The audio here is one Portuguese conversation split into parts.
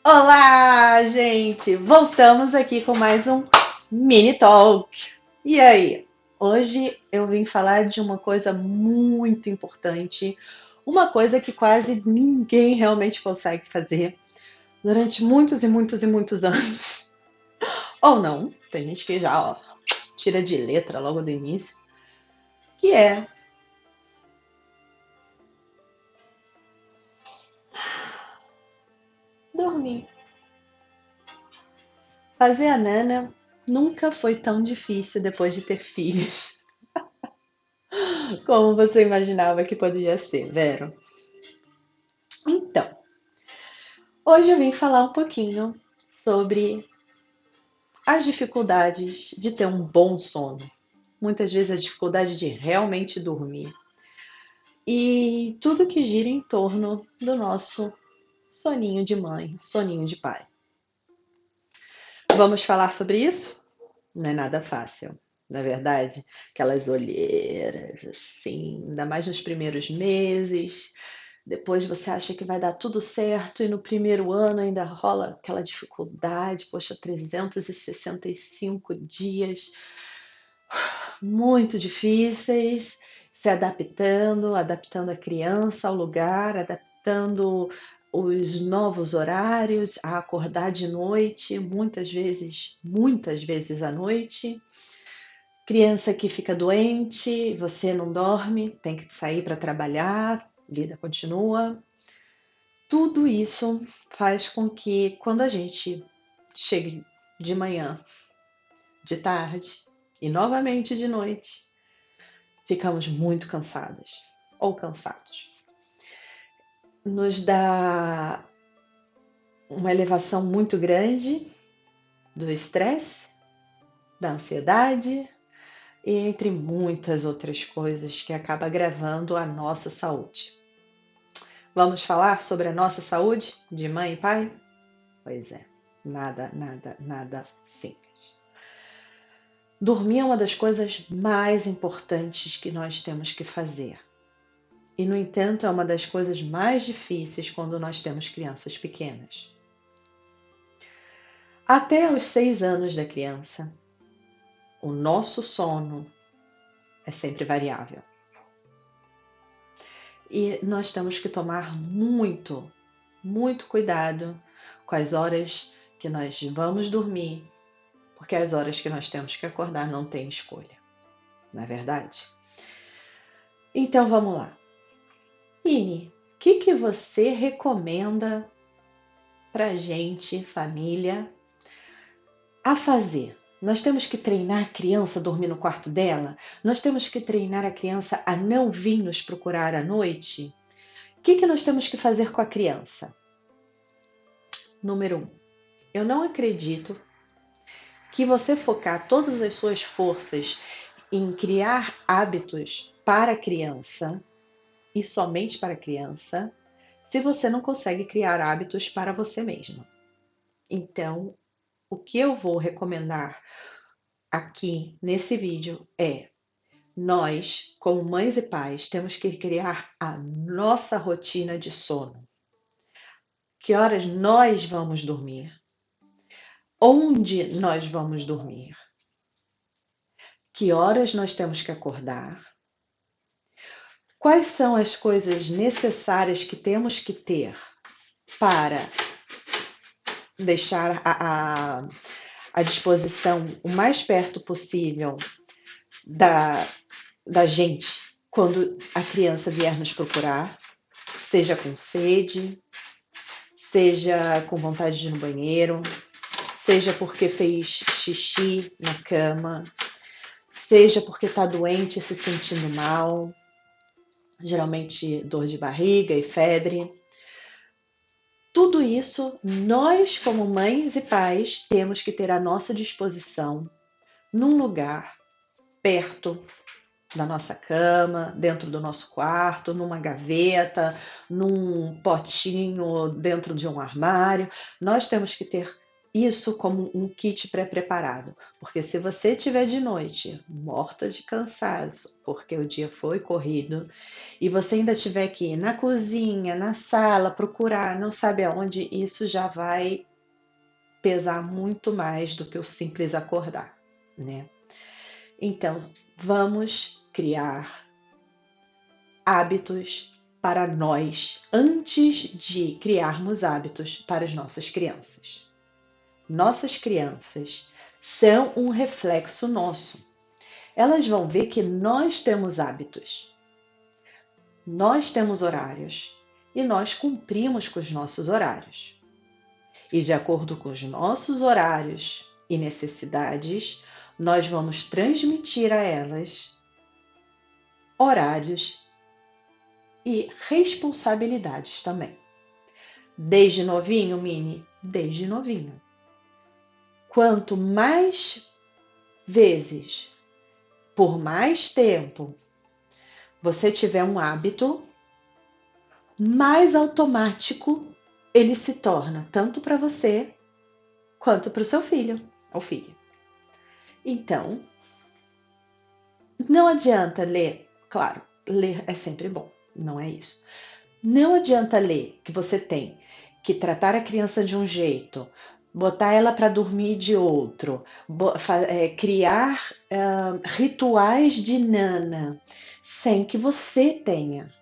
Olá, gente! Voltamos aqui com mais um mini talk. E aí? Hoje eu vim falar de uma coisa muito importante, uma coisa que quase ninguém realmente consegue fazer durante muitos e muitos e muitos anos. Ou não, tem gente que já tira de letra logo do início, que é dormir. Fazer a nana nunca foi tão difícil depois de ter filhos, como você imaginava que poderia ser, Vero. Então, hoje eu vim falar um pouquinho sobre as dificuldades de ter um bom sono. Muitas vezes a dificuldade de realmente dormir. E tudo que gira em torno do nosso soninho de mãe, soninho de pai. Vamos falar sobre isso? Não é nada fácil, na é verdade. Aquelas olheiras, assim, ainda mais nos primeiros meses. Depois você acha que vai dar tudo certo e no primeiro ano ainda rola aquela dificuldade, poxa, 365 dias muito difíceis, se adaptando, adaptando a criança ao lugar, adaptando os novos horários, a acordar de noite, muitas vezes à noite. Criança que fica doente, você não dorme, tem que sair para trabalhar, vida continua. Tudo isso faz com que quando a gente chegue de manhã, de tarde e novamente de noite, ficamos muito cansadas ou cansados. Nos dá uma elevação muito grande do estresse, da ansiedade e entre muitas outras coisas que acaba agravando a nossa saúde. Vamos falar sobre a nossa saúde de mãe e pai? Pois é, nada simples. Dormir é uma das coisas mais importantes que nós temos que fazer. E, no entanto, é uma das coisas mais difíceis quando nós temos crianças pequenas. Até os 6 anos da criança, o nosso sono é sempre variável. E nós temos que tomar muito cuidado com as horas que nós vamos dormir, porque as horas que nós temos que acordar não tem escolha, não é verdade? Então vamos lá. Ine, o que você recomenda pra gente, família, a fazer? Nós temos que treinar a criança a dormir no quarto dela? Nós temos que treinar a criança a não vir nos procurar à noite? O que nós temos que fazer com a criança? Número 1. Eu não acredito que você focar todas as suas forças em criar hábitos para a criança e somente para a criança, se você não consegue criar hábitos para você mesma. Então, o que eu vou recomendar aqui nesse vídeo é: nós, como mães e pais, temos que criar a nossa rotina de sono. Que horas nós vamos dormir? Onde nós vamos dormir? Que horas nós temos que acordar? Quais são as coisas necessárias que temos que ter para deixar a disposição o mais perto possível da gente quando a criança vier nos procurar, seja com sede, seja com vontade de ir no banheiro, seja porque fez xixi na cama, seja porque está doente e se sentindo mal, geralmente dor de barriga e febre. Tudo isso, nós como mães e pais temos que ter à nossa disposição num lugar perto da nossa cama, dentro do nosso quarto, numa gaveta, num potinho dentro de um armário. Nós temos que ter isso como um kit pré-preparado, porque se você estiver de noite morta de cansaço, porque o dia foi corrido, e você ainda tiver que ir na cozinha, na sala, procurar, não sabe aonde, isso já vai pesar muito mais do que o simples acordar, né? Então, vamos criar hábitos para nós antes de criarmos hábitos para as nossas crianças. Nossas crianças são um reflexo nosso. Elas vão ver que nós temos hábitos, nós temos horários e nós cumprimos com os nossos horários. E de acordo com os nossos horários e necessidades, nós vamos transmitir a elas horários e responsabilidades também. Desde novinho, Mini? Desde novinho. Quanto mais vezes, por mais tempo, você tiver um hábito, mais automático ele se torna, tanto para você quanto para o seu filho ou filha. Então, não adianta ler, claro, ler é sempre bom, não é isso. Não adianta ler que você tem que tratar a criança de um jeito, botar ela para dormir de outro, criar rituais de nana, sem que você tenha.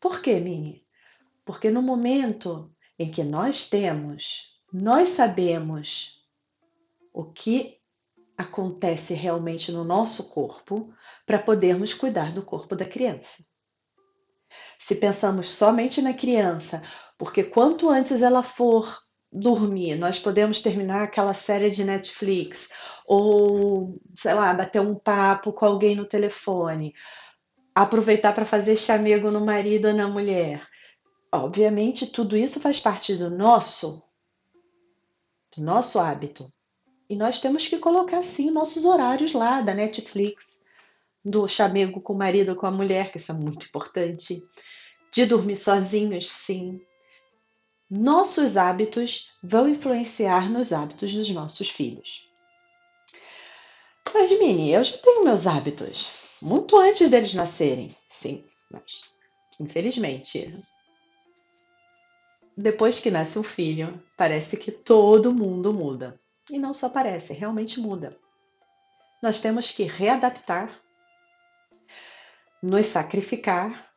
Por quê, Mini? Porque no momento em que nós temos, nós sabemos o que acontece realmente no nosso corpo para podermos cuidar do corpo da criança. Se pensamos somente na criança, porque quanto antes ela for dormir, nós podemos terminar aquela série de Netflix, ou, sei lá, bater um papo com alguém no telefone, aproveitar para fazer chamego no marido ou na mulher. Obviamente, tudo isso faz parte do nosso hábito. E nós temos que colocar, sim, nossos horários lá, da Netflix, do chamego com o marido ou com a mulher, que isso é muito importante. De dormir sozinhos, sim. Nossos hábitos vão influenciar nos hábitos dos nossos filhos. Mas, Mini, eu já tenho meus hábitos, muito antes deles nascerem. Sim, mas, infelizmente, depois que nasce um filho, parece que todo mundo muda. E não só parece, realmente muda. Nós temos que readaptar, nos sacrificar,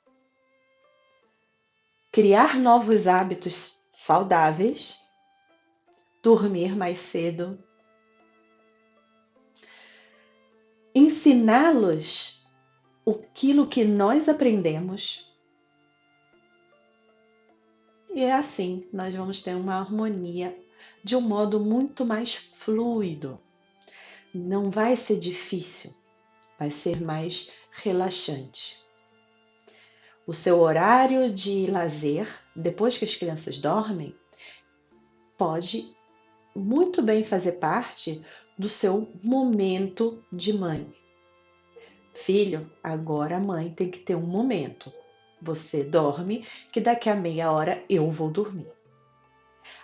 criar novos hábitos saudáveis, dormir mais cedo, ensiná-los aquilo que nós aprendemos. E é assim, nós vamos ter uma harmonia de um modo muito mais fluido. Não vai ser difícil, vai ser mais relaxante. O seu horário de lazer, depois que as crianças dormem, pode muito bem fazer parte do seu momento de mãe. Filho, agora a mãe tem que ter um momento. Você dorme, que daqui a meia hora eu vou dormir.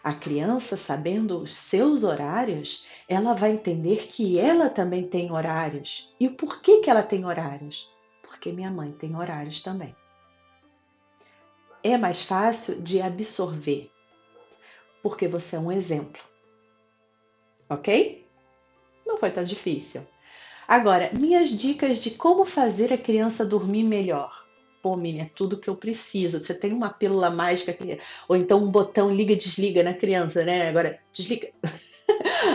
A criança, sabendo os seus horários, ela vai entender que ela também tem horários. E por que ela tem horários? Porque minha mãe tem horários também. É mais fácil de absorver, porque você é um exemplo. Ok? Não foi tão difícil. Agora, minhas dicas de como fazer a criança dormir melhor. Pô, Mini, é tudo que eu preciso. Você tem uma pílula mágica, ou então um botão liga e desliga na criança, né? Agora, desliga.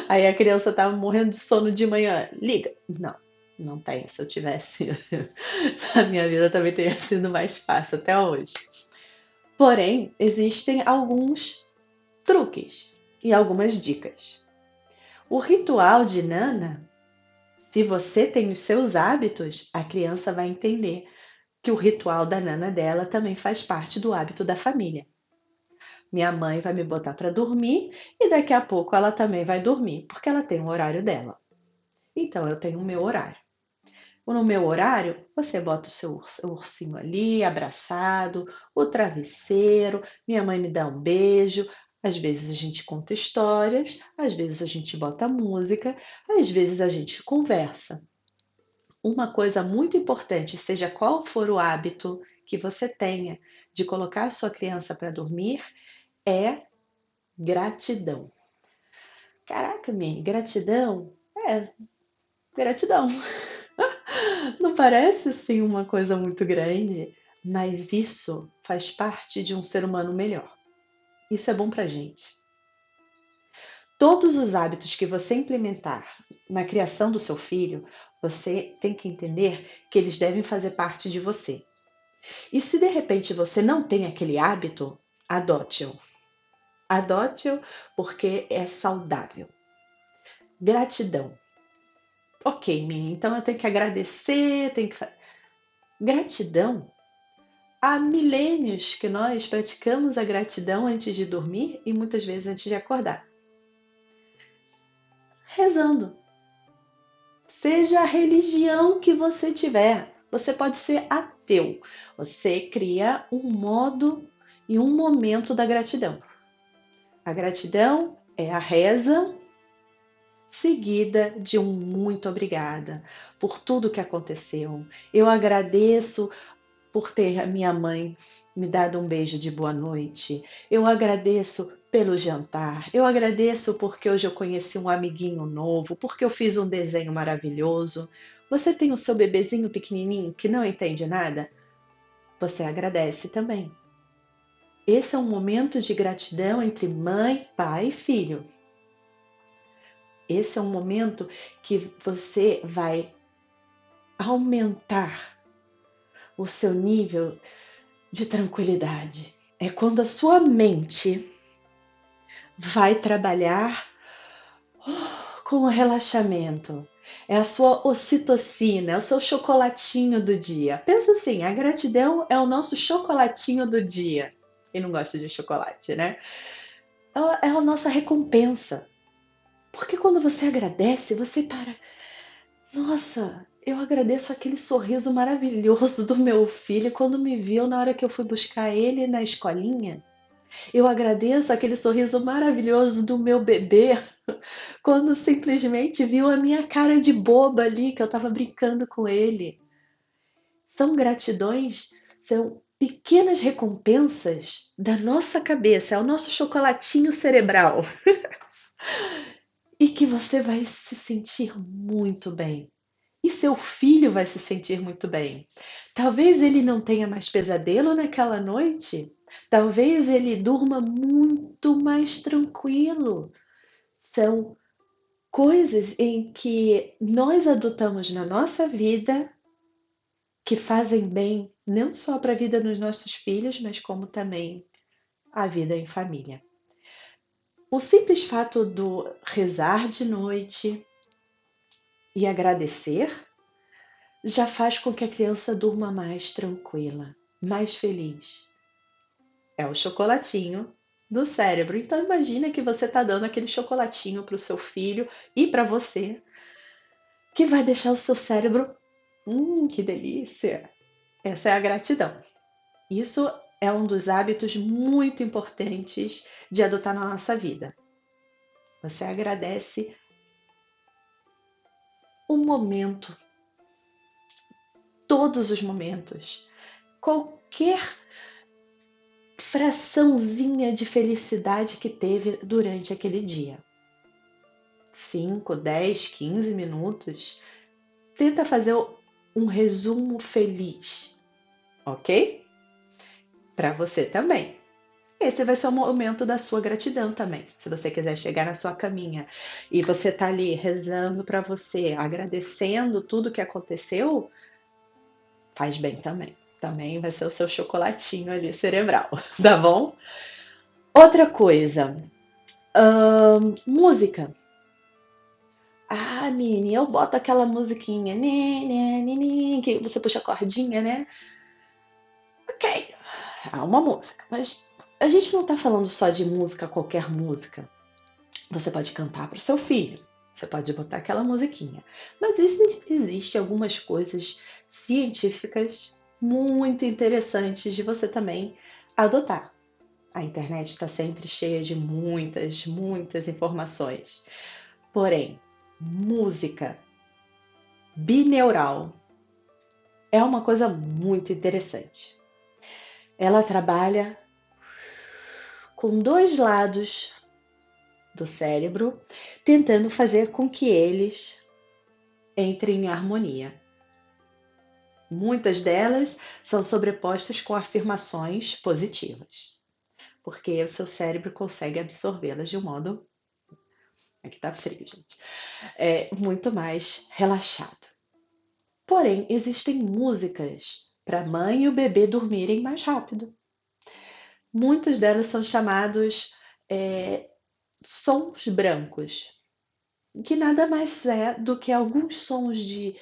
Aí a criança tá morrendo de sono de manhã. Liga. Não, não tem. Se eu tivesse, a minha vida também teria sido mais fácil até hoje. Porém, existem alguns truques e algumas dicas. O ritual de Nana, se você tem os seus hábitos, a criança vai entender que o ritual da Nana dela também faz parte do hábito da família. Minha mãe vai me botar para dormir e daqui a pouco ela também vai dormir, porque ela tem o horário dela. Então eu tenho o meu horário. No meu horário, você bota o seu ursinho ali, abraçado, o travesseiro, minha mãe me dá um beijo, Às vezes a gente conta histórias, às vezes a gente bota música, às vezes a gente conversa. Uma coisa muito importante, seja qual for o hábito que você tenha de colocar a sua criança para dormir, é gratidão. Caraca, minha gratidão? É, gratidão. Não parece assim uma coisa muito grande, mas isso faz parte de um ser humano melhor. Isso é bom pra gente. Todos os hábitos que você implementar na criação do seu filho, você tem que entender que eles devem fazer parte de você. E se de repente você não tem aquele hábito, adote-o. Adote-o porque é saudável. Gratidão. Ok, Mini, então eu tenho que agradecer, Gratidão. Há milênios que nós praticamos a gratidão antes de dormir e muitas vezes antes de acordar. Rezando. Seja a religião que você tiver. Você pode ser ateu. Você cria um modo e um momento da gratidão. A gratidão é a reza seguida de um muito obrigada por tudo que aconteceu. Eu agradeço por ter a minha mãe me dado um beijo de boa noite. Eu agradeço pelo jantar. Eu agradeço porque hoje eu conheci um amiguinho novo, porque eu fiz um desenho maravilhoso. Você tem o seu bebezinho pequenininho que não entende nada? Você agradece também. Esse é um momento de gratidão entre mãe, pai e filho. Esse é um momento que você vai aumentar o seu nível de tranquilidade. É quando a sua mente vai trabalhar com o relaxamento. É a sua ocitocina, é o seu chocolatinho do dia. Pensa assim, a gratidão é o nosso chocolatinho do dia. Quem não gosta de chocolate, né? É a nossa recompensa. Porque quando você agradece, você para. Nossa, eu agradeço aquele sorriso maravilhoso do meu filho quando me viu na hora que eu fui buscar ele na escolinha. Eu agradeço aquele sorriso maravilhoso do meu bebê quando simplesmente viu a minha cara de boba ali que eu estava brincando com ele. São gratidões, são pequenas recompensas da nossa cabeça, é o nosso chocolatinho cerebral. E que você vai se sentir muito bem. E seu filho vai se sentir muito bem. Talvez ele não tenha mais pesadelo naquela noite. Talvez ele durma muito mais tranquilo. São coisas em que nós adotamos na nossa vida que fazem bem não só para a vida dos nossos filhos, mas como também a vida em família. O simples fato do rezar de noite e agradecer já faz com que a criança durma mais tranquila, mais feliz. É o chocolatinho do cérebro. Então imagina que você está dando aquele chocolatinho para o seu filho e para você, que vai deixar o seu cérebro, que delícia! Essa é a gratidão. Isso é um dos hábitos muito importantes de adotar na nossa vida. Você agradece o momento, todos os momentos, qualquer fraçãozinha de felicidade que teve durante aquele dia. 5, 10, 15 minutos. Tenta fazer um resumo feliz, ok? Para você também. Esse vai ser o momento da sua gratidão também. Se você quiser chegar na sua caminha e você tá ali rezando para você, agradecendo tudo que aconteceu, faz bem também. Também vai ser o seu chocolatinho ali cerebral, tá bom? Outra coisa, música. Ah, Nini, eu boto aquela musiquinha, que você puxa a cordinha, né? Ok, é uma música, mas a gente não tá falando só de música, qualquer música. Você pode cantar para o seu filho, você pode botar aquela musiquinha. Mas existe algumas coisas científicas muito interessantes de você também adotar. A internet está sempre cheia de muitas, muitas informações. Porém, música bineural é uma coisa muito interessante. Ela trabalha com dois lados do cérebro, tentando fazer com que eles entrem em harmonia. Muitas delas são sobrepostas com afirmações positivas, porque o seu cérebro consegue absorvê-las de um modo, aqui tá frio, gente, muito mais relaxado. Porém, existem músicas para a mãe e o bebê dormirem mais rápido. Muitas delas são chamados sons brancos, que nada mais é do que alguns sons de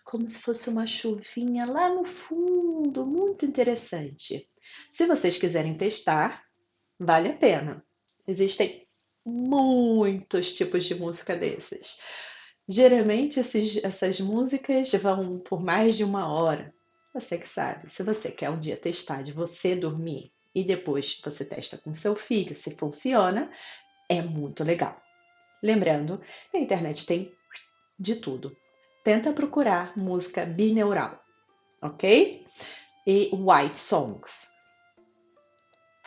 como se fosse uma chuvinha lá no fundo, muito interessante. Se vocês quiserem testar, vale a pena. Existem muitos tipos de música desses. Geralmente essas músicas vão por mais de 1 hora. Você que sabe, se você quer um dia testar de você dormir e depois você testa com seu filho se funciona, é muito legal. Lembrando, a internet tem de tudo. Tenta procurar música bineural, ok? E white songs.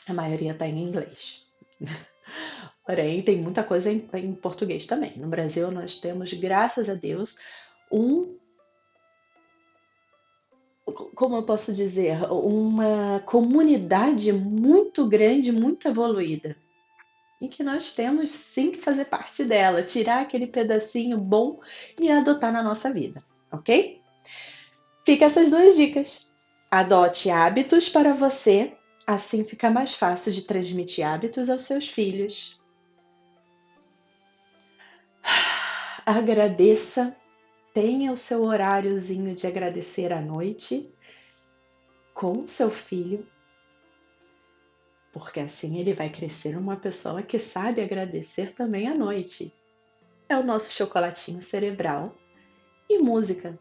A maioria está em inglês. Porém, tem muita coisa em português também. No Brasil, nós temos, graças a Deus, como eu posso dizer, uma comunidade muito grande, muito evoluída. E que nós temos sim que fazer parte dela, tirar aquele pedacinho bom e adotar na nossa vida, ok? Fica essas 2 dicas. Adote hábitos para você, assim fica mais fácil de transmitir hábitos aos seus filhos. Agradeça, tenha o seu horáriozinho de agradecer à noite com seu filho, porque assim ele vai crescer uma pessoa que sabe agradecer também à noite. É o nosso chocolatinho cerebral. E música.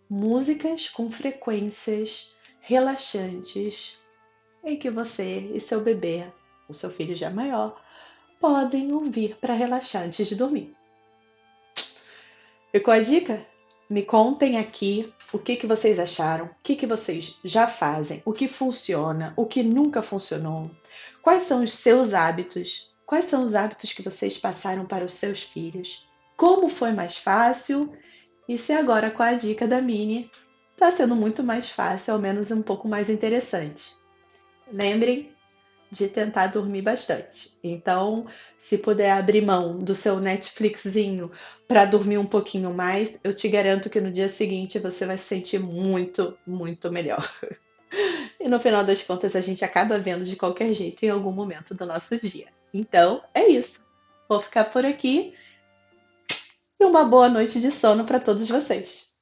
Músicas com frequências relaxantes em que você e seu bebê, o seu filho já maior, podem ouvir para relaxar antes de dormir. Ficou a dica? Me contem aqui o que vocês acharam, o que vocês já fazem, o que funciona, o que nunca funcionou, quais são os seus hábitos, quais são os hábitos que vocês passaram para os seus filhos, como foi mais fácil e se agora com a dica da Mini está sendo muito mais fácil, ao menos um pouco mais interessante. Lembrem de tentar dormir bastante. Então, se puder abrir mão do seu Netflixzinho para dormir um pouquinho mais, eu te garanto que no dia seguinte você vai se sentir muito, muito melhor. E no final das contas, a gente acaba vendo de qualquer jeito em algum momento do nosso dia. Então, é isso. Vou ficar por aqui e uma boa noite de sono para todos vocês.